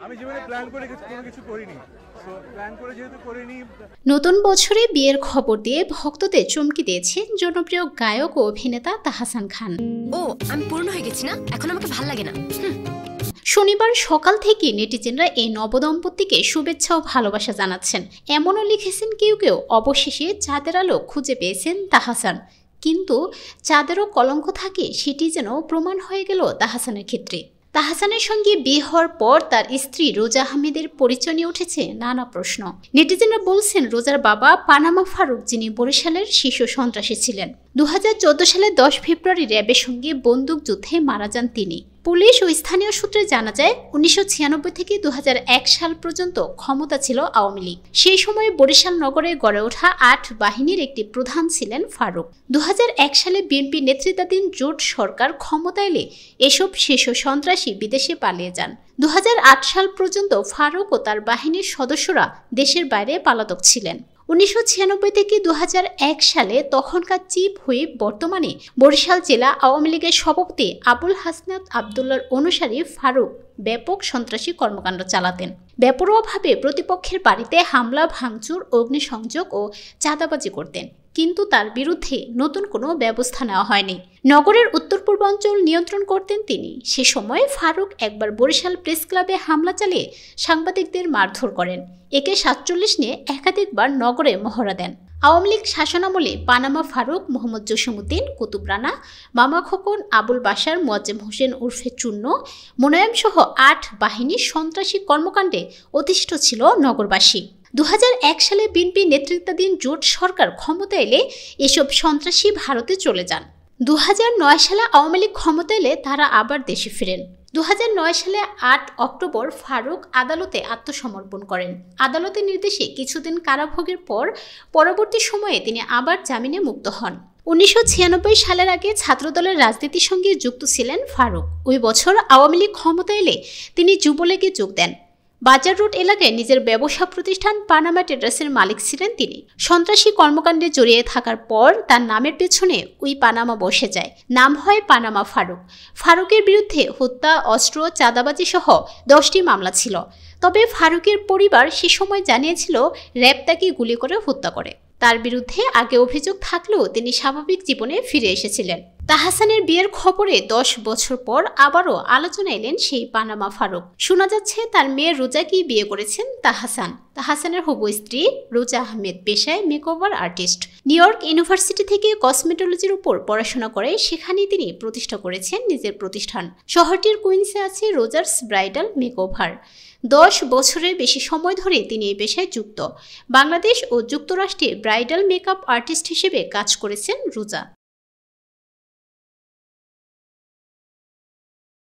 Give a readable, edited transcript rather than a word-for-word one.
আমি জীবনে প্ল্যান করে কোনো কিছু করিনি, সো প্ল্যান করে যেহেতু করিনি। নতুন বছরে বিয়ের খবর দিয়ে ভক্তদের চমকে দিয়েছেন জনপ্রিয় গায়ক ও অভিনেতা তাহসান খান। ও আমি পূর্ণ হয়ে গেছি না, এখন আমাকে ভাল লাগে না। শনিবার সকাল থেকে নেটিজেনরা এই নবদম্পতিকে শুভেচ্ছা ও ভালোবাসা জানাচ্ছেন। এমনও লিখেছেন কেউ কেউ, অবশেষে চাঁদের আলো খুঁজে পেয়েছেন তাহসান। কিন্তু চাঁদেরও কলঙ্ক থাকে, সেটি যেন প্রমাণ হয়ে গেল তাহসানের ক্ষেত্রে। তাহসানের সঙ্গে বিয়ে হওয়ার পর তার স্ত্রী রোজা আহমেদের পরিচয় নিয়ে উঠেছে নানা প্রশ্ন। নেটিজেনরা বলছেন, রোজার বাবা পানামা ফারুক, যিনি বরিশালের শীর্ষ সন্ত্রাসী ছিলেন। 2014 সালের 10 ফেব্রুয়ারি র্যাবের সঙ্গে বন্দুকযুদ্ধে মারা যান তিনি। পুলিশ ও স্থানীয় সূত্রে জানা যায়, 1996 থেকে 2001 সাল পর্যন্ত ক্ষমতা ছিল আওয়ামী লীগ। সেই সময় বরিশাল নগরে গড়ে ওঠা 8 বাহিনীর একটি প্রধান ছিলেন ফারুক। 2001 সালে বিএনপি নেতৃত্বাধীন জোট সরকার ক্ষমতা এলে এসব শীর্ষ সন্ত্রাসী বিদেশে পালিয়ে যান। 2008 সাল পর্যন্ত ফারুক ও তার বাহিনীর সদস্যরা দেশের বাইরে পলাতক ছিলেন। 1996 থেকে 2001 সালে তখনকার চিফ হুইপ, বর্তমানে বরিশাল জেলা আওয়ামী লীগের সভাপতি আবুল হাসনাত আবদুল্লাহর অনুসারী ফারুক ব্যাপক সন্ত্রাসী কর্মকাণ্ড চালাতেন। বেপরোয়াভাবে প্রতিপক্ষের বাড়িতে হামলা, ভাঙচুর, অগ্নিসংযোগ ও চাঁদাবাজি করতেন। কিন্তু তার বিরুদ্ধে নতুন কোনো ব্যবস্থা নেওয়া হয়নি। নগরের উত্তর পূর্বাঞ্চল নিয়ন্ত্রণ করতেন তিনি। সে সময় ফারুক একবার বরিশাল প্রেস ক্লাবে হামলা চালিয়ে সাংবাদিকদের মারধর করেন। একে 47 নিয়ে একাধিকবার নগরে মহড়া দেন। আওয়ামী লীগ শাসনামলে পানামা ফারুক, মোহাম্মদ জসিমউদ্দিন, কুতুব রানা, মামা খোকন, আবুল বাশার, মোয়াজ্জেম হোসেন উর্ফে চূন্য, মোনায়েম সহ 8 বাহিনীর সন্ত্রাসী কর্মকাণ্ডে অতিষ্ঠ ছিল নগরবাসী। 2001 সালে বিএনপি নেতৃত্বাধীন জোট সরকার ক্ষমতা এলে এসব সন্ত্রাসী ভারতে চলে যান। 2009 সালে আওয়ামী লীগ ক্ষমতা এলে তারা আবার দেশে ফিরেন। 2009 সালে 8 অক্টোবর ফারুক আদালতে আত্মসমর্পণ করেন। আদালতের নির্দেশে কিছুদিন কারাভোগের পর পরবর্তী সময়ে তিনি আবার জামিনে মুক্ত হন। 1996 সালের আগে ছাত্রদলের রাজনীতির সঙ্গে যুক্ত ছিলেন ফারুক। ওই বছর আওয়ামী লীগ ক্ষমতা এলে তিনি যুবলীগে যোগ দেন। বাজার রোড এলাকায় নিজের ব্যবসা প্রতিষ্ঠান পানামা ট্রেডার্সের মালিক ছিলেন তিনি। সন্ত্রাসী কর্মকাণ্ডে জড়িয়ে থাকার পর তার নামের পেছনে ওই পানামা বসে যায়। নাম হয় পানামা ফারুক। ফারুকের বিরুদ্ধে হত্যা, অস্ত্র, চাঁদাবাজি সহ 10টি মামলা ছিল। তবে ফারুকের পরিবার সে সময় জানিয়েছিল র্যাব তাকে গুলি করে হত্যা করে। তার বিরুদ্ধে আগে অভিযোগ থাকলেও তিনি স্বাভাবিক জীবনে ফিরে এসেছিলেন। তাহসানের বিয়ের খবরে 10 বছর পর আবারও আলোচনা এলেন সেই পানামা ফারুক। শোনা যাচ্ছে তার মেয়ে রোজাকেই বিয়ে করেছেন তাহসান। তাহসানের হবু স্ত্রী রোজা আহমেদ পেশায় makeover artist. New York university থেকে কসমেটোলজির উপর পড়াশোনা করে সেখানেই তিনি প্রতিষ্ঠা করেছেন নিজের প্রতিষ্ঠান। শহরটির কুইন্সে আছে রোজার্স ব্রাইডাল মেকওভার। 10 বছরের বেশি সময় ধরে তিনি এই পেশায় যুক্ত। বাংলাদেশ ও যুক্তরাষ্ট্রে ব্রাইডাল মেকআপ আর্টিস্ট হিসেবে কাজ করেছেন রোজা।